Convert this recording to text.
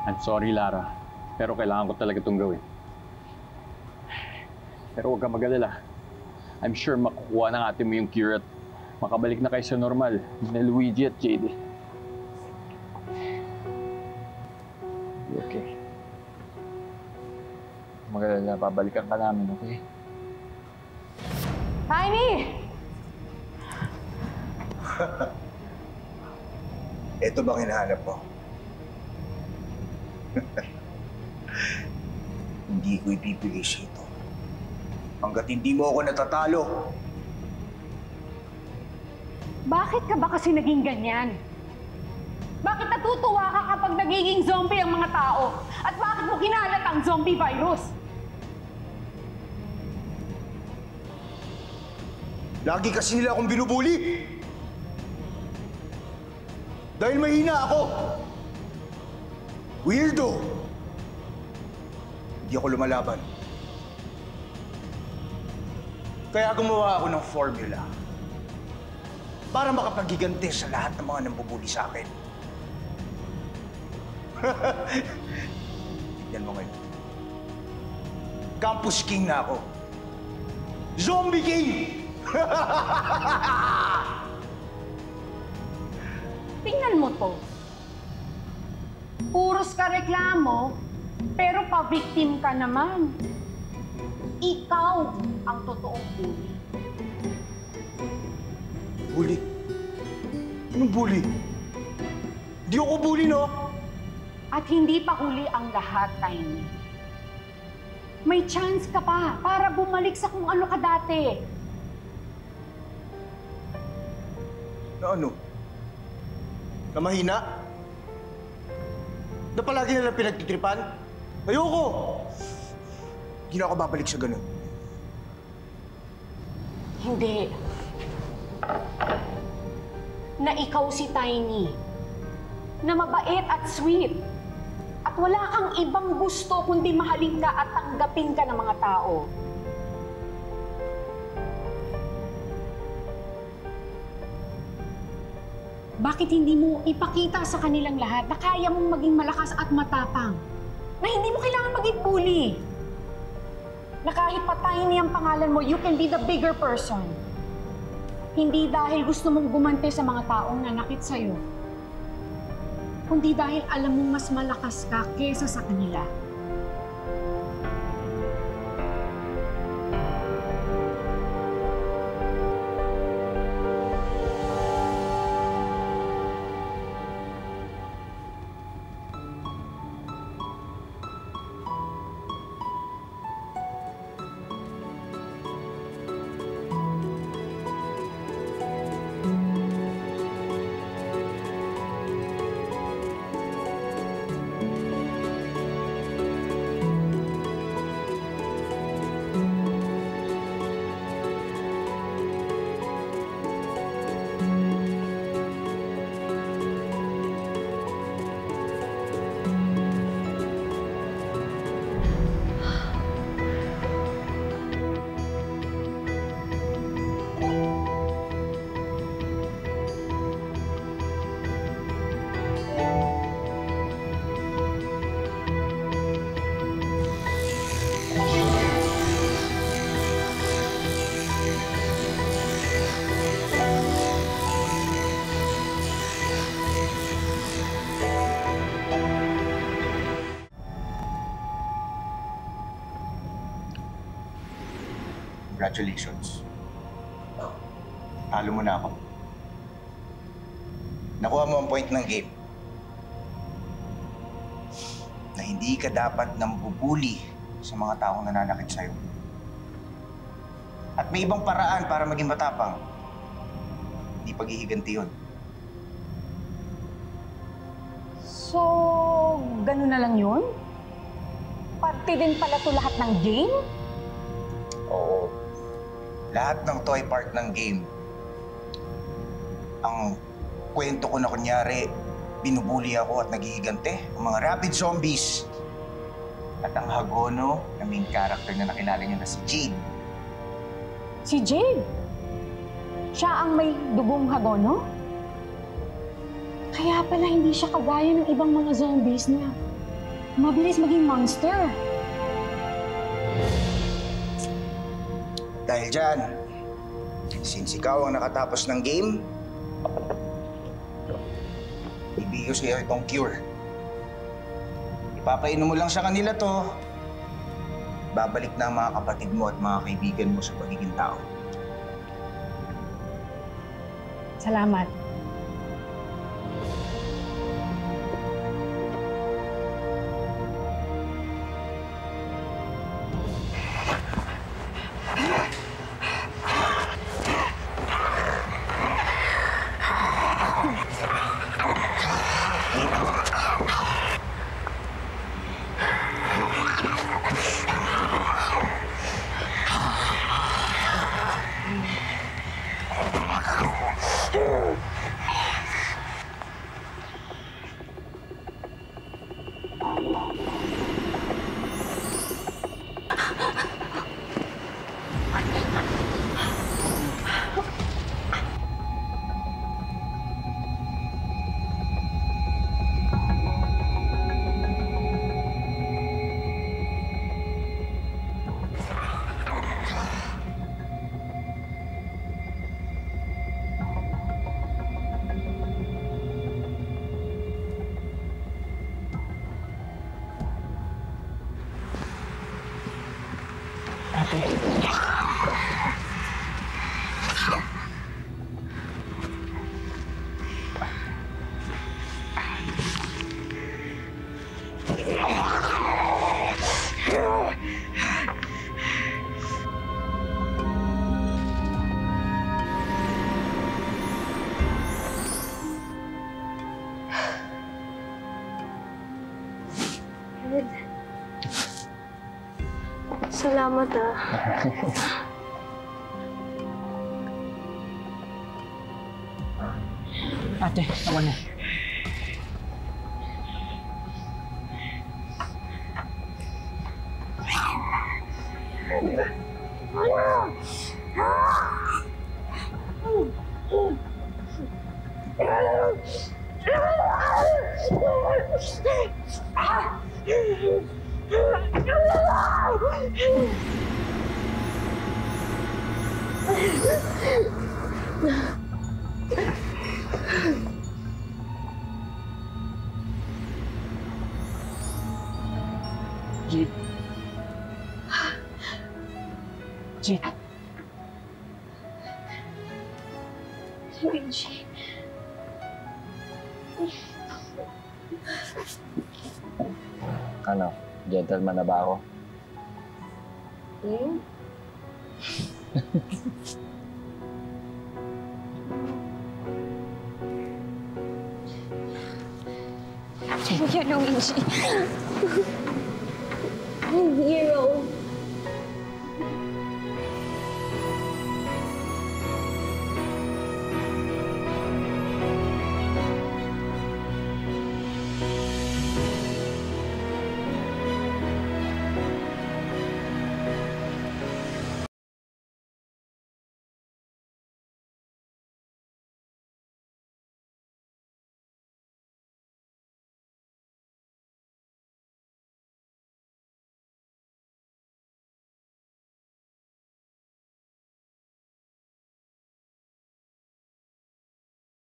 I'm sorry, Lara. Pero kailangan ko talaga itong gawin. Pero huwag kang mag-alala. I'm sure makukuha ng ate mo yung cure at makabalik na kayo sa normal na Luigi at JD. Okay. Mag-alala, babalikan ka namin, okay? Tiny! Ito bang hinahanap mo? Hindi ko ibibigay siya ito. Hanggat hindi mo ako natatalo. Bakit ka ba kasi naging ganyan? Bakit natutuwa ka kapag nagiging zombie ang mga tao? At bakit mo kinalat ang zombie virus? Lagi kasi nila akong binubuli. Dahil mahina ako. Weirdo. Hindi ako lumalaban. Kaya gumawa ako ng formula para makapaghiganti sa lahat ng mga nambubuli sa akin. Tignan mo ngayon. Campus King na ako. Zombie King! Tingnan mo to. Puros ka reklamo, pero pa-victim ka naman. Ikaw ang totoong bully. Bully? Anong bully? Di ako bully, no? At hindi pa huli ang lahat, Tiny. May chance ka pa para bumalik sa kung ano ka dati. Na ano? Na mahina? Na palagi nalang pinagtitripan? Ayoko! Hindi na ako babalik sa ganun. Hindi. Na ikaw si Tiny. Na mabait at sweet. At wala kang ibang gusto kundi mahalin ka at tanggapin ka ng mga tao. Bakit hindi mo ipakita sa kanilang lahat na kaya mong maging malakas at matapang? Na hindi mo kailangan maging bully? Na kahit pa Tiny ang pangalan mo, you can be the bigger person. Hindi dahil gusto mong gumanti sa mga taong nanakit sa'yo, kundi dahil alam mong mas malakas ka kesa sa kanila. Congratulations. Talo mo na ako. Nakuha mo ang point ng game. Na hindi ka dapat nambubuli sa mga taong nananakit sa'yo. At may ibang paraan para maging matapang. Hindi paghihiganti yun. So, gano'n na lang yun? Parte din pala to lahat ng game? Oo. Lahat ng toy part ng game. Ang kwento ko na kunyari, binubuli ako at naghihigante ang mga rabid zombies. At ang Hagono na main character na nakilala niyo na si Jade. Si Jade? Siya ang may dugong Hagono? Kaya pala hindi siya kagaya ng ibang mga zombies na mabilis maging monster. Dahil dyan, since ikaw ang nakatapos ng game, ibigay ko sa'yo itong cure. Ipapainom mo lang sa kanila to. Babalik na ang mga kapatid mo at mga kaibigan mo sa pagiging tao. Salamat. Ed. Salamat ah. Ate, ako na. Jade. Jade. Luigi. Ano, gentleman na ba ako? Hmm? Thank you, Luigi. I'm hero.